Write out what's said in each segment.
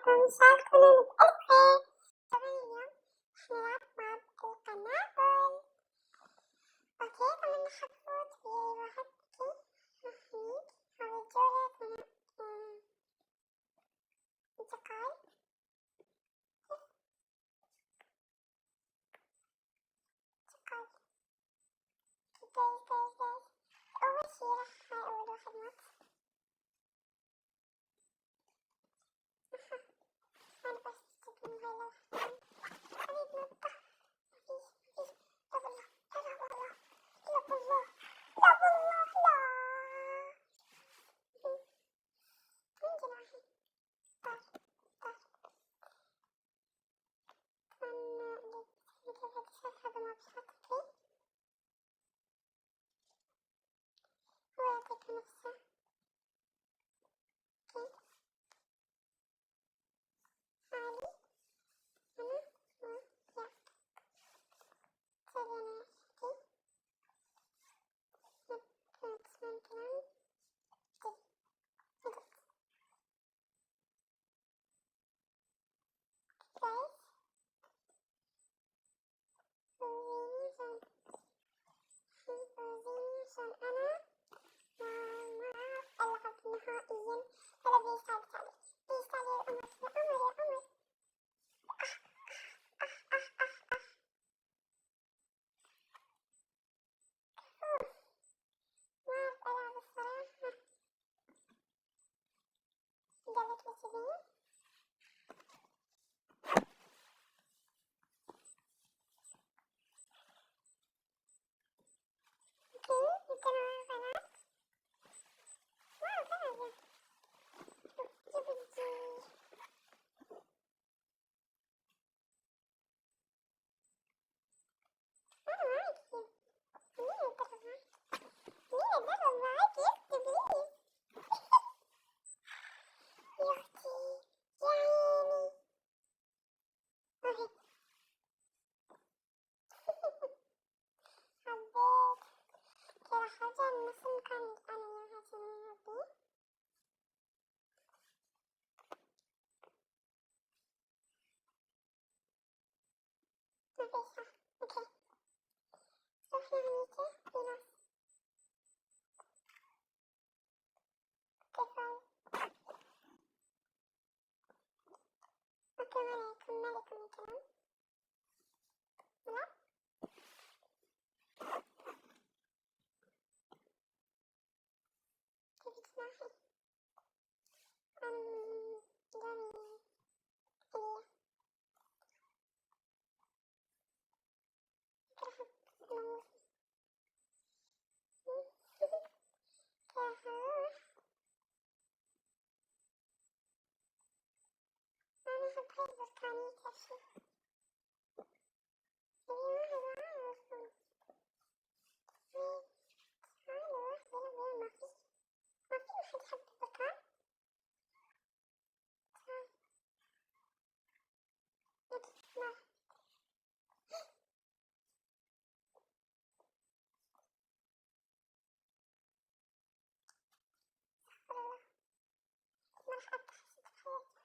مساء الخير بألف خير. طبعا اليوم حنلعب مع القنابل. اوكي طبعا نحفظ في واحد اوكي محمود هورجولك من انتقال انتقال جاي أول شي راح هاي أول واحد مات. أنا بس أستخدم هاي اللوحة حبيب نطة مفيش لا والله لا والله لا والله لا والله لا من جناحي طار طار كان مثل هذا الشات هذا ما بشات اوكي هو يعطيك نفسه اوكي عالي أنا ما لا سرينا اوكي نتمنى كلام جديد جايز وزين عشان أنا ما أعرف ألعب نهائيا. هذا بيساعد بيساعد يا قمر يا قمر يا قمر. ما أعرف ألعب الصراحة. قالت لي كذي اوكي يمكن أعرف ألعب ما أعرف ألعب جبجي أنا معاك مين يتدرب معاك مين يتدرب معاك يا أختي بليز يا أختي يا عيني أهي حبيت كده حاجة نفس المكان اللي أنا إياها عشان أبي مفيش اوكي روحي هنيكي في ناس كفاية اوكي مالكم الكلام لا كيف تسمعي جميل إليا كرهت نموذج كرهت أنا أحب هاي البركانية كرشي اللي ما هي معاهم تعالوا واحدة لا ما في أحد يحب البركان تعال ما والله ما راح أتحسن في حياتي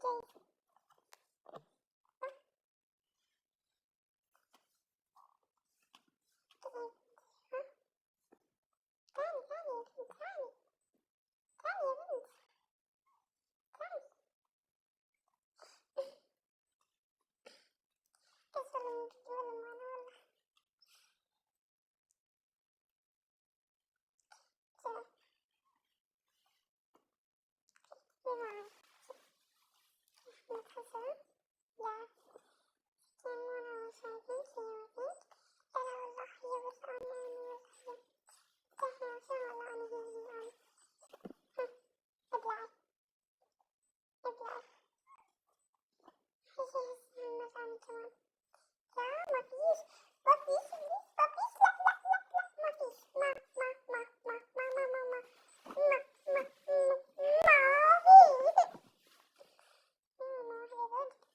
جيد جيد ها تاني يا بنت تاني تاني يا بنت تاني كسر من جدول المعنى والله كذا بما نتحسن لا يهمنا شايفين سيوفيك أنا والله يبرد أنا والله تحنا وشان والله أنا هي الآن ابلعي ابلعي هيجي هسه المزعمة كمان لا مفيش مفيش مفيش لا لا لا لا مفيش ما في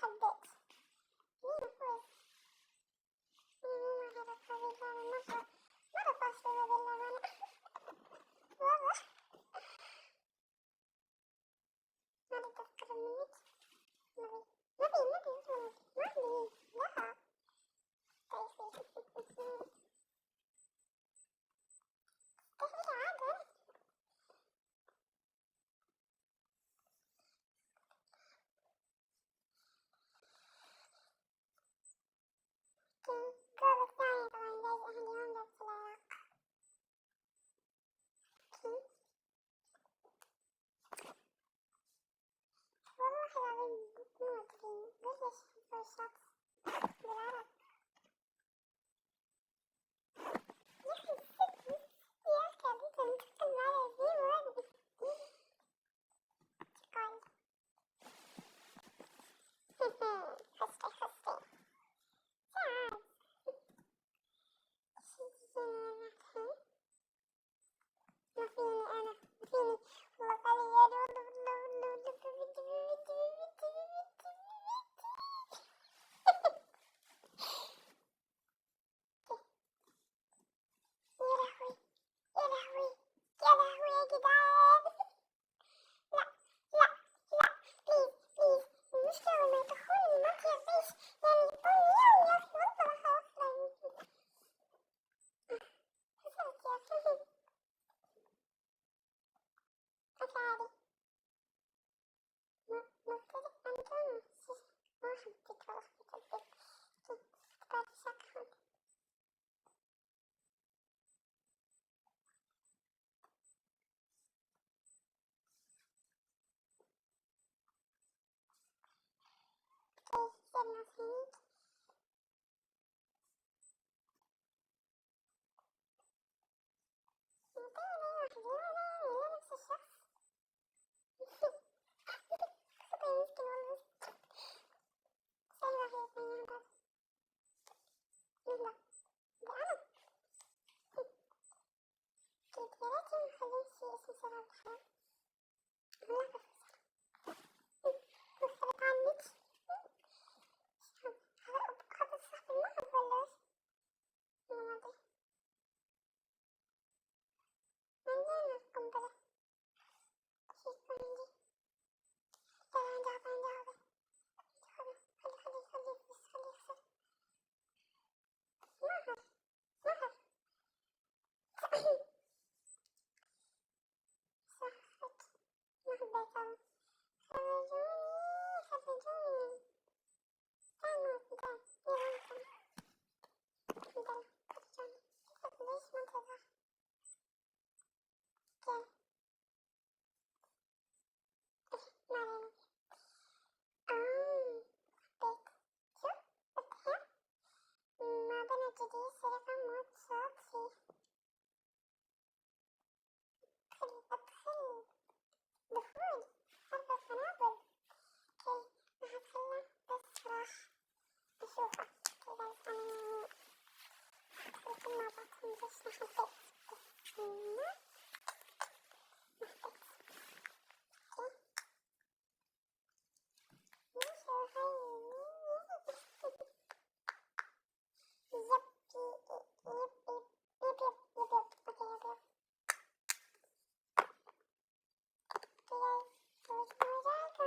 حبيت مين فوز مرة طويلة مرة فاشلة بالأمانة والله ما أريد أذكر الميت نبي لا تهيلي عادة الجواب الثاني طبعا جايز أهلي هون في العراق والله العظيم مو أدري ليش يحبوا الشخص بالعرب يا أخي الست يا أخي أنت تتكلم على ذي وين قال خستي ساعات شي ما فيني أنا ما فيني والله قال يا لهوي يا لهوي يا لهوي يا جدعان لا لا لا بليز بليز المشكلة لما يدخلوني ما بيرضيش يعني يقولي يا أخي والله خلاص خسرت يا أخي أتاري مبتدئ أنتم ما حبيت والله حبيت افتكرت شكلهم كيف صرنا فينيك نعطيني واحد نفس الشخص خطي مسكين والله سلوى هي اثنين هذا يلا بأنا كنت يا ريتني مخلين شي اسمه سلام الحياة والله مختلف عنك هذا الصاحب المعرض ولا ايش؟ ما ادري عندي انا قنبلة شي يكون عندي لا عندي هذا خلي بس خلي يخسر ماهر ماهر صحت ما حبيت أنا خرجوني استنوا بدان يرانكم بدان خرجوني ليش ما انتظر كيف ما علينا حبيت شوف فتحة ما بنى جديد سرقة موت صوت فيه أدخل دخول حرب القنابل كي ما هتخلى بس راح أشوفه كذا أنا أدخل مع بعضهم بس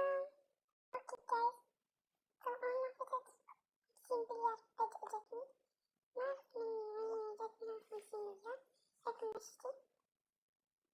ما حبيت بس ما حبيت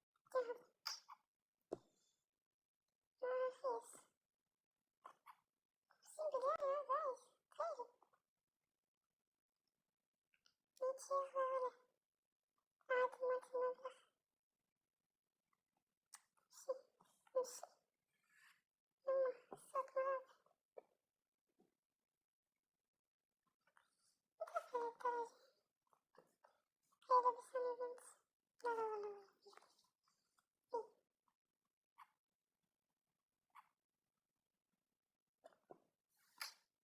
كي ماشي وهاي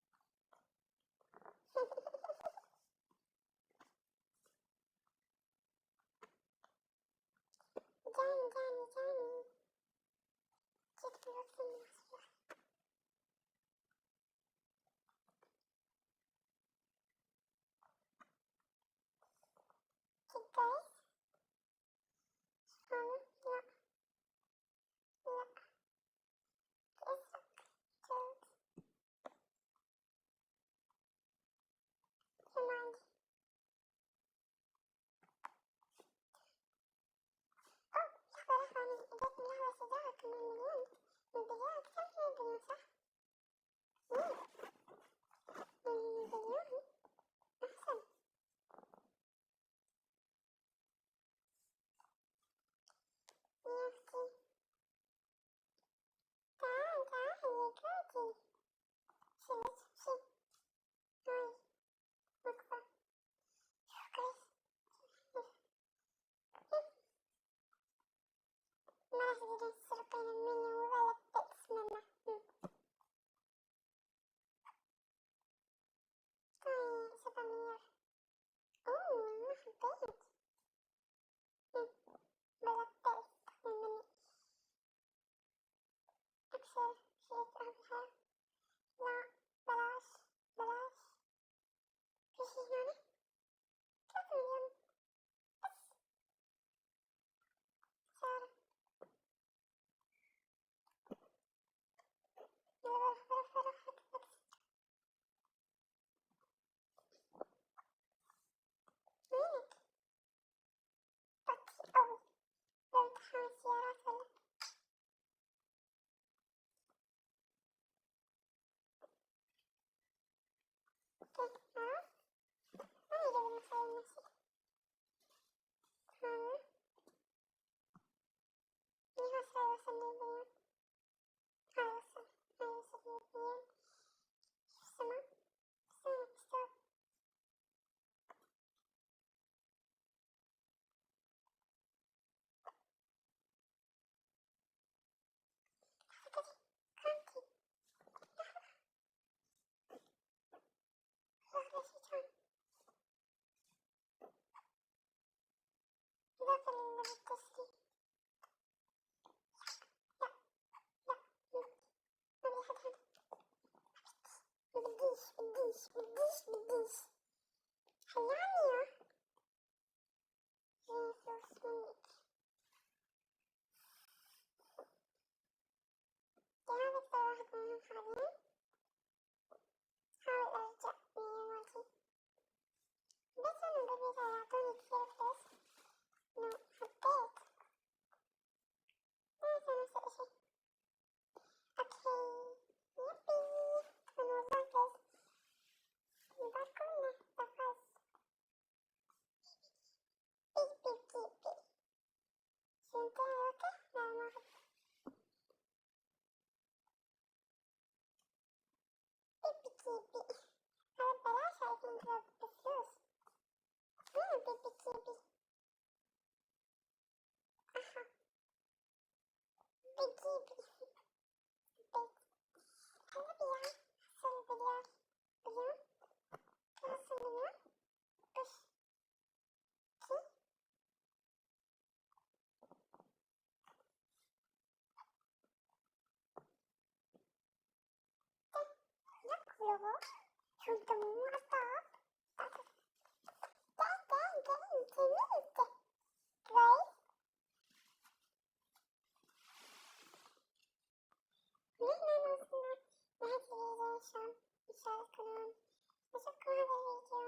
شيء قبلها. لا بلاش بلاش. في شي هنا 3 مليون بس. سارة يلا بروح بروح بروح وينك؟ بطيء أوي. لو امتحان السيارات ولا كيف؟ ها؟ أنا اللي بسوي نفسي. ها؟ مين هسه يوصل لي اليوم؟ هاي وصل. هاي وصل لي اليوم. شو اسمه؟ ستوب. فكري كرامتي. لحظة شيطان. إضافة للتسليم. لا لا ما بيحب هذا. بديش بديش بديش بديش. خلاني يا جيسوس منك. جهازك ده واحد منهم حاليا. حاول أرجع لماضي. بس أنا ببيت يعطوني كثير فلوس. إنه حبيت. ما في نفس الإشي. أوكي. يبي. أنا مركز. باكلنا بفاز. بيب بيب بيب بيب. سنتين أوكي؟ لا ما أحب. بيبي كيبي. هذا ببلاش عايزين نضرب بفلوس. وين بيبي كيبي؟ أها. بيجيبي. بيت. هلا بيها. حصل بليار. بليون. نص مليون. بش. كي. ياكلوا. شو انت مو عطاب؟ داي داي داي جميل. كويس. نحن وصلنا لهذا الفيديو. إن شاء الله تكونون. أشوفكم هذا الفيديو.